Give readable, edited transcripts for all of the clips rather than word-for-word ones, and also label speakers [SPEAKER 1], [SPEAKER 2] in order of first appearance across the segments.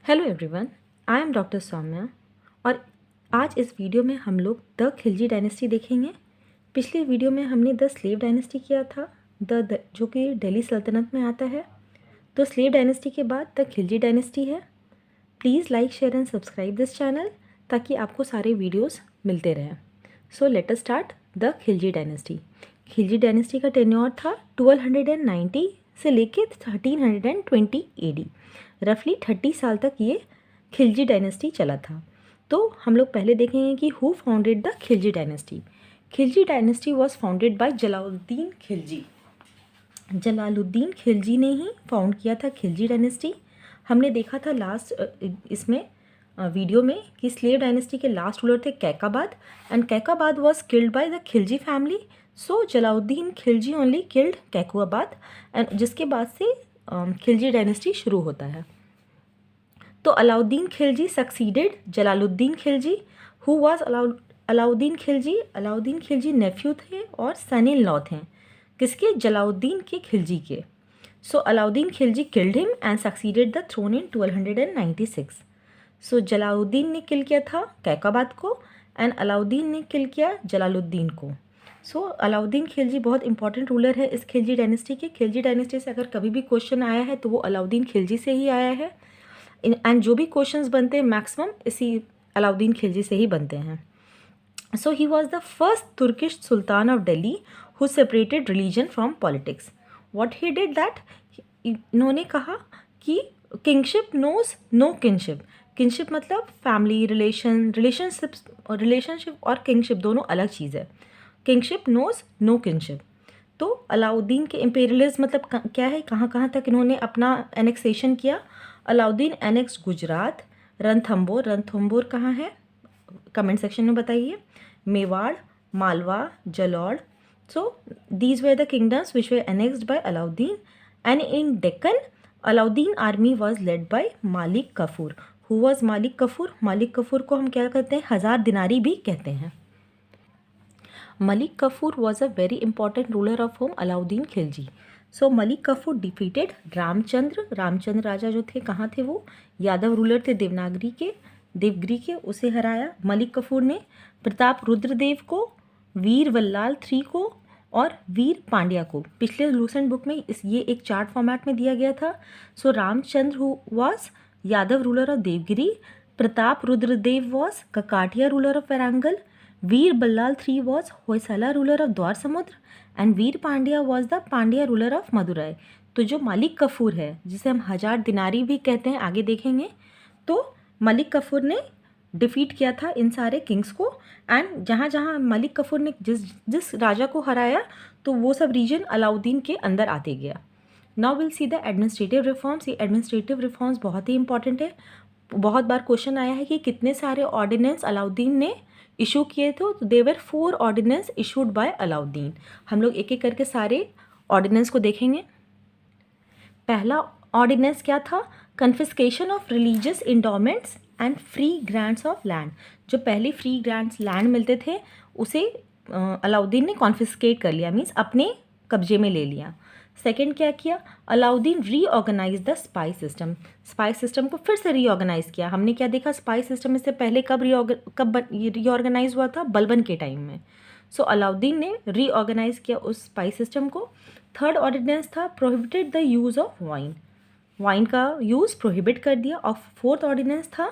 [SPEAKER 1] Hello everyone, I am doctor Saumya और आज इस वीडियो में हम लोग द खिलजी डायनेस्टी देखेंगे। पिछले वीडियो में हमने द स्लेव डायनेस्टी किया था, जो कि दिल्ली सल्तनत में आता है। तो स्लेव डायनेस्टी के बाद द खिलजी डायनेस्टी है। Please like, share and subscribe this channel ताकि आपको सारे वीडियोस मिलते रहें। So let us start the Khilji dynasty. Khilji dynasty का टेन्योर था 1290 से लेके 1320 एडी। रफली 30 साल तक ये खिलजी डायनेस्टी चला था। तो हम लोग पहले देखेंगे कि who founded the Khilji dynasty. Khilji dynasty was founded by Jalaluddin Khilji. Jalaluddin Khilji ने ही फाउंड किया था खिलजी डायनेस्टी। हमने देखा था लास्ट इसमें वीडियो में कि स्लेव डायनेस्टी के लास्ट रूलर थे Kaikabad and Kaikabad was killed by the Khilji family. So Jalaluddin Khilji only killed Kaikabad and जिसके बाद से खिलजी डायनेस्टी शुरू होता है। तो Alauddin Khilji succeeded Jalaluddin Khilji who was Alauddin Khilji. Alauddin Khilji nephew थे और सन इन लॉ थे किसके? जलालुद्दीन के खिलजी के। So Alauddin Khilji killed him and succeeded the throne in 1296। So Jalaluddin ने किल किया था कैकाबाद को एंड अलाउद्दीन ने किल किया जलालुद्दीन को। सो अलाउद्दीन खिलजी बहुत इंपॉर्टेंट रूलर है इस खिलजी डायनेस्टी के। खिलजी डायनेस्टी से अगर कभी भी क्वेश्चन आया है तो वो अलाउद्दीन खिलजी से ही आया है एंड जो भी क्वेश्चंस बनते हैं मैक्सिमम इसी अलाउद्दीन खिलजी से ही बनते हैं। So he was the first Turkish sultan of Delhi who separated religion from politics. What he did that, इन्होंने कहा कि kingship knows no kinship. Kinship मतलब फैमिली रिलेशनशिप और किंगशिप दोनों अलग चीज़ है। Kingship knows no kinship. तो अलाउद्दीन के इम्पेरियलिज्म मतलब क्या है, कहाँ कहाँ तक इन्होंने अपना एनेक्सेशन किया। अलाउद्दीन एनेक्स गुजरात, रणथंबोर कहाँ है कमेंट सेक्शन में बताइए, Mewar, Malwa, Jalore. So these were the kingdoms which were annexed by Alauddin and in Deccan Alauddin army was led by Malik Kafur. Who was मालिक कफूर? मालिक कफूर को हम क्या कहते हैं? 1000 दिनारी भी कहते हैं। Malik Kafur was a very important ruler of home Alauddin Khilji. So Malik Kafur defeated Ramchandra Raja जो थे, कहाँ थे वो? यादव रूलर थे देवगिरी के, उसे हराया मलिक कफूर ने। प्रताप रुद्रदेव को, वीर वल्लाल III को और वीर पांड्या को। पिछले लूसेंट बुक में ये एक चार्ट फॉर्मेट में दिया गया था। So Ramchandra was Yadav ruler of Devagiri, Pratap Rudradev was Kakatiya ruler of Warangal, Veer Ballal III was Hoysala ruler of Dwar Samudra and Veer Pandya was the Pandya ruler of Madurai. तो जो मलिक कफूर है जिसे हम 1000 दिनारी भी कहते हैं, आगे देखेंगे, तो मलिक कफूर ने डिफीट किया था इन सारे किंग्स को एंड जहाँ जहाँ मलिक कफूर ने जिस राजा को हराया तो वो सब रीजन अलाउद्दीन के अंदर आते गया। Now will see the administrative reforms. ये एडमिनिस्ट्रेटिव रिफॉर्म्स बहुत ही इंपॉर्टेंट है। बहुत बार क्वेश्चन आया है कि कितने सारे ऑर्डिनेंस अलाउद्दीन ने इशू किए थे। तो देवर 4 ऑर्डिनेंस इशूड बाय अलाउद्दीन। हम लोग एक एक करके सारे ऑर्डिनेंस को देखेंगे। पहला ऑर्डिनेंस क्या था? Confiscation of religious endowments and free grants of land. जो पहले फ्री ग्रांट्स लैंड मिलते थे उसे अलाउद्दीन ने कॉन्फिस्केट कर लिया, मीन्स अपने कब्जे में ले लिया। सेकेंड क्या किया? Alauddin reorganise the spy system. Spy system को फिर से रीऑर्गेनाइज किया। हमने क्या देखा? स्पाई सिस्टम इससे पहले कब रीऑर्गेनाइज हुआ था? बलबन के टाइम में। सो अलाउद्दीन ने रीऑर्गेनाइज किया उस स्पाई सिस्टम को। थर्ड ऑर्डिनेंस था prohibited the use of wine का यूज़ प्रोहिबिट कर दिया। और फोर्थ ऑर्डिनेंस था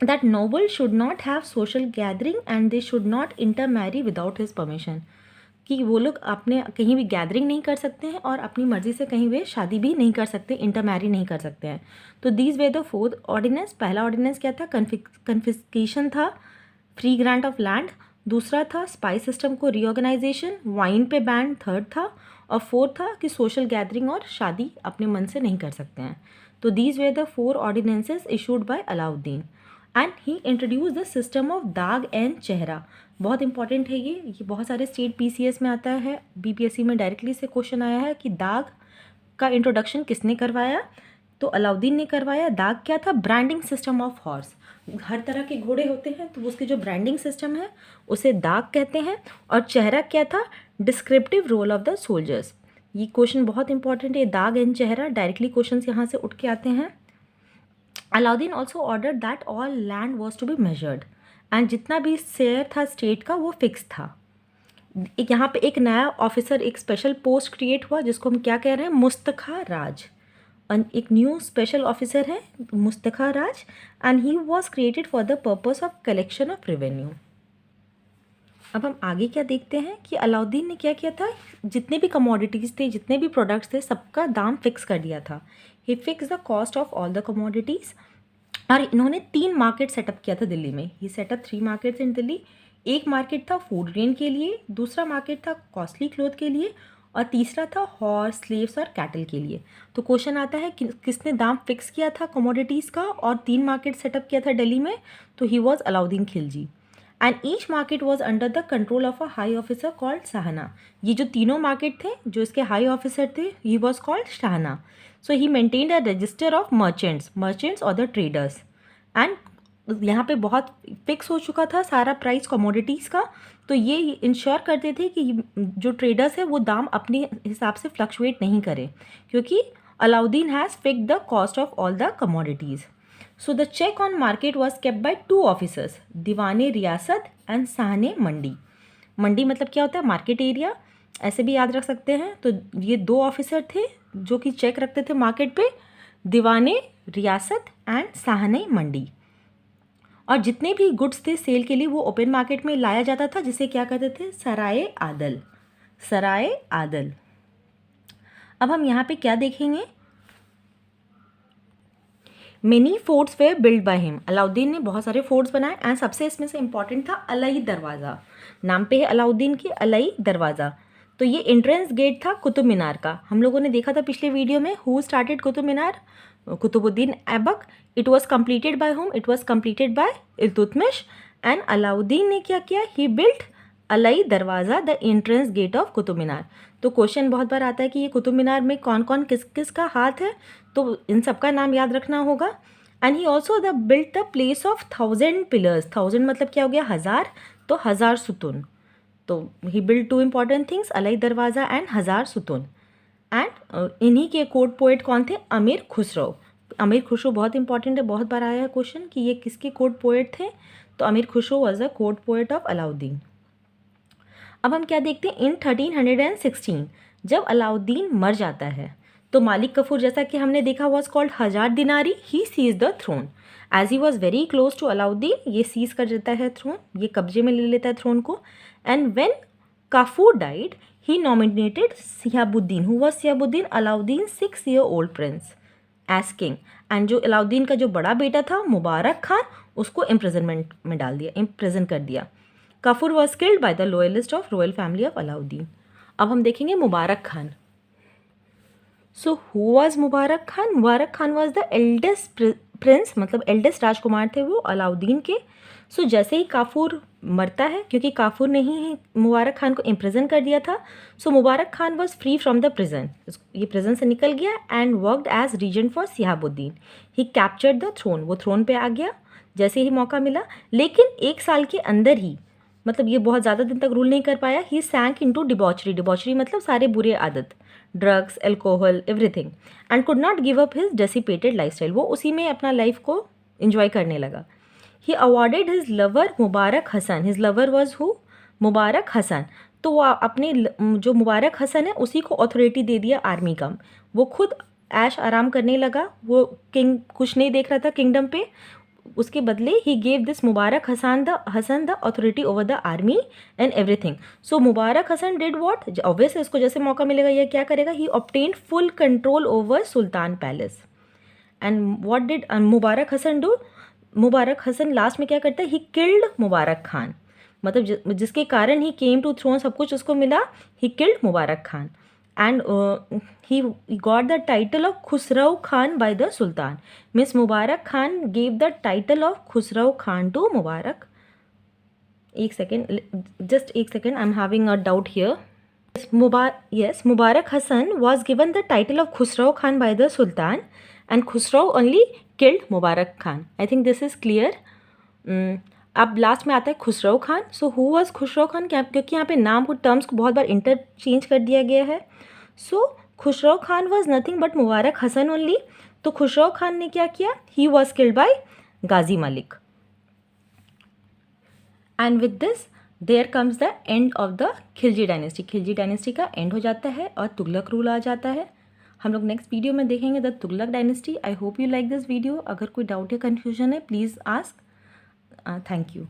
[SPEAKER 1] that noble should not have social gathering and they should not intermarry without his permission. कि वो लोग अपने कहीं भी गैदरिंग नहीं कर सकते हैं और अपनी मर्जी से कहीं भी शादी भी नहीं कर सकते, इंटरमैरी नहीं कर सकते हैं। तो these were the fourth ordinance. पहला ऑर्डिनेंस क्या था? कन्फिस्केशन था, फ्री ग्रांट ऑफ लैंड। दूसरा था स्पाई सिस्टम को रीऑर्गेनाइजेशन, वाइन पे बैन थर्ड था, और फोर्थ था कि सोशल गैदरिंग और शादी अपने मन से नहीं कर सकते हैं। तो these were the 4 ordinances issued by Alauddin and he introduce the system of दाग एंड चेहरा। बहुत इंपॉर्टेंट है ये बहुत सारे स्टेट PCS में आता है, BPSC में डायरेक्टली से क्वेश्चन आया है कि दाग का इंट्रोडक्शन किसने करवाया? तो अलाउद्दीन ने करवाया। दाग क्या था? Branding system of horse. हर तरह के घोड़े होते हैं तो उसके जो ब्रांडिंग सिस्टम है उसे दाग कहते हैं। और चेहरा क्या था? Descriptive role of the soldiers. ये क्वेश्चन बहुत इंपॉर्टेंट है, दाग एंड चेहरा। डायरेक्टली क्वेश्चन यहाँ से उठ के आते हैं। Alauddin also order that all land was to be measured, and जितना भी शेयर था स्टेट का वो फिक्स था। एक यहाँ पे एक नया ऑफिसर, एक स्पेशल पोस्ट क्रिएट हुआ जिसको हम क्या कह रहे हैं, मुस्तखा राज। एक न्यू स्पेशल ऑफिसर है मुस्तखा राज, and he was created for the purpose of collection of revenue. अब हम आगे क्या देखते हैं कि अलाउद्दीन ने क्या किया था, जितने भी कमोडिटीज़ थे, जितने भी प्रोडक्ट्स थे, सबका दाम फिक्स कर दिया था। He fix the cost of all the commodities. और इन्होंने 3 मार्केट सेटअप किया था दिल्ली में। He setup 3 markets in Delhi. एक मार्केट था फूड ग्रेन के लिए, दूसरा मार्केट था कॉस्टली क्लोथ के लिए, और तीसरा था हॉर्स, स्लेव्स और कैटल के लिए। तो क्वेश्चन आता है कि किसने दाम फिक्स किया था कमोडिटीज़ का और 3 मार्केट सेटअप किया था दिल्ली में, तो he was Alauddin Khilji. And each market was under the control of a high officer called शाहना। ये जो तीनों मार्केट थे, जो इसके हाई ऑफिसर थे, he was called शाहना। So he maintained a resistor of merchants और द ट्रेडर्स। एंड यहाँ पे बहुत फिक्स हो चुका था सारा प्राइस कमोडिटीज़ का, तो ये इंश्योर करते थे कि जो ट्रेडर्स है वो दाम अपने हिसाब से फ्लक्चुएट नहीं करें, क्योंकि Alauddin has fixed the cost of all the commodities. So the check on market was kept by 2 officers, Diwan-e Riyasat and Shahane मंडी। मंडी मतलब क्या होता है, मार्केट एरिया, ऐसे भी याद रख सकते हैं। तो ये 2 ऑफिसर थे जो कि चेक रखते थे मार्केट पे, दीवाने रियासत एंड शाहने मंडी। और जितने भी गुड्स थे सेल के लिए वो ओपन मार्केट में लाया जाता था, जिसे क्या कहते थे, सराय आदल। सराय आदल। अब हम यहाँ पे क्या देखेंगे, many forts way build by him. Alauddin ने बहुत सारे फोर्ट्स बनाए, एंड सबसे इसमें से इंपॉर्टेंट था अलई दरवाज़ा। नाम पे है अलाउद्दीन की अलई दरवाज़ा। तो ये एंट्रेंस गेट था कुतुब मीनार का। हम लोगों ने देखा था पिछले वीडियो में, who started Qutub Minar, Qutbuddin Aibak. It was completed by whom, it was completed by Iltutmish. And Alauddin ने क्या किया, he built Alai Darwaza the entrance gate of Qutub Minar. तो क्वेश्चन बहुत बार आता है कि ये कुतुब मीनार में कौन कौन किस किस का हाथ है, तो इन सब का नाम याद रखना होगा। And he also the built the place of 1000 pillars. 1000 मतलब क्या हो गया, 1000, तो 1000 सुतून। तो ही बिल्ट 2 इंपॉर्टेंट थिंग्स, अलई दरवाज़ा एंड 1000 सुतून। एंड इन्हीं के कोर्ट पोएट कौन थे, अमीर खुसरो। अमीर खुसरो बहुत इंपॉर्टेंट है, बहुत बार आया है क्वेश्चन कि ये किसके कोर्ट पोएट थे, तो अमीर Khusro was the court poet of Alauddin. अब हम क्या देखते हैं, इन 1316 जब अलाउद्दीन मर जाता है, तो मालिक कफूर, जैसा कि हमने देखा, was called Hazar Dinari. He seize the throne as he was very close to Alauddin. ये सीज कर देता है थ्रोन, ये कब्जे में ले लेता है थ्रोन को। And when Kafur died he nominated Sihabuddin, who was Sihabuddin, Alauddin 6-year-old prince, as king. एंड जो अलाउद्दीन का जो बड़ा बेटा था मुबारक खान, उसको इम्प्रिजनमेंट में डाल दिया, इम्प्रिजन कर दिया। Kafur was killed by the loyalist of royal family of Alauddin. अब हम देखेंगे Mubarak Khan. So who was Mubarak Khan? Mubarak Khan was the eldest prince, मतलब एल्डेस्ट राजकुमार थे वो अलाउद्दीन के। सो जैसे ही काफूर मरता है, क्योंकि काफूर ने ही मुबारक खान को इम्प्रिजन कर दिया था, so Mubarak Khan was free from the prison. ये प्रिजन से निकल गया and worked as regent for Sihabuddin. He captured the throne, वो थ्रोन पे आ गया जैसे ही मौका मिला, लेकिन 1 साल के अंदर ही, मतलब ये बहुत ज़्यादा दिन तक रूल नहीं कर पाया। He sank into debauchery, debauchery मतलब सारे बुरे आदत, drugs, alcohol, everything, and could not give up his dissipated lifestyle. वो उसी में अपना लाइफ को एंजॉय करने लगा। He awarded his lover Mubarak Hasan, his lover was who, Mubarak Hasan. तो वो अपने जो मुबारक हसन है उसी को अथॉरिटी दे दिया आर्मी का। वो खुद ऐश आराम करने लगा, वो किंग कुछ नहीं देख रहा था किंगडम पे। उसके बदले he gave this Mubarak Hasan the authority over the army and everything. So Mubarak Hasan did what, obviously इसको जैसे मौका मिलेगा ये क्या करेगा, he obtained full control over sultan palace. And what did Mubarak Hasan do? Mubarak Hasan last में क्या करता है, ही किल्ड मुबारक खान, मतलब जिसके कारण ही केम टू थ्रोन, सब कुछ उसको मिला। He killed Mubarak Khan and he got the title of Khusrau Khan by the Sultan. Miss Mubarak Khan gave the title of Khusrau Khan to Mubarak. Just एक second, I'm having a doubt here. Yes, Mubarak Hasan was given the title of Khusrau Khan by the Sultan, and Khusrau only killed Mubarak Khan. I think this is clear. अब last में आता है Khusro Khan. So who was Khusro Khan? क्योंकि यहाँ पे नाम को, terms को बहुत बार इंटरचेंज कर दिया गया है। So Khusro Khan was nothing but Mubarak Hasan only. तो खुसरो खान ने क्या किया? He was killed by Ghazi Malik. And with this there comes the end of the Khilji dynasty. Khilji dynasty का एंड हो जाता है और तुगलक रूल आ जाता है। हम लोग नेक्स्ट वीडियो में देखेंगे the Tughlaq dynasty. I hope you like this video. अगर कोई डाउट या कन्फ्यूजन है प्लीज़ आस्क। Thank you.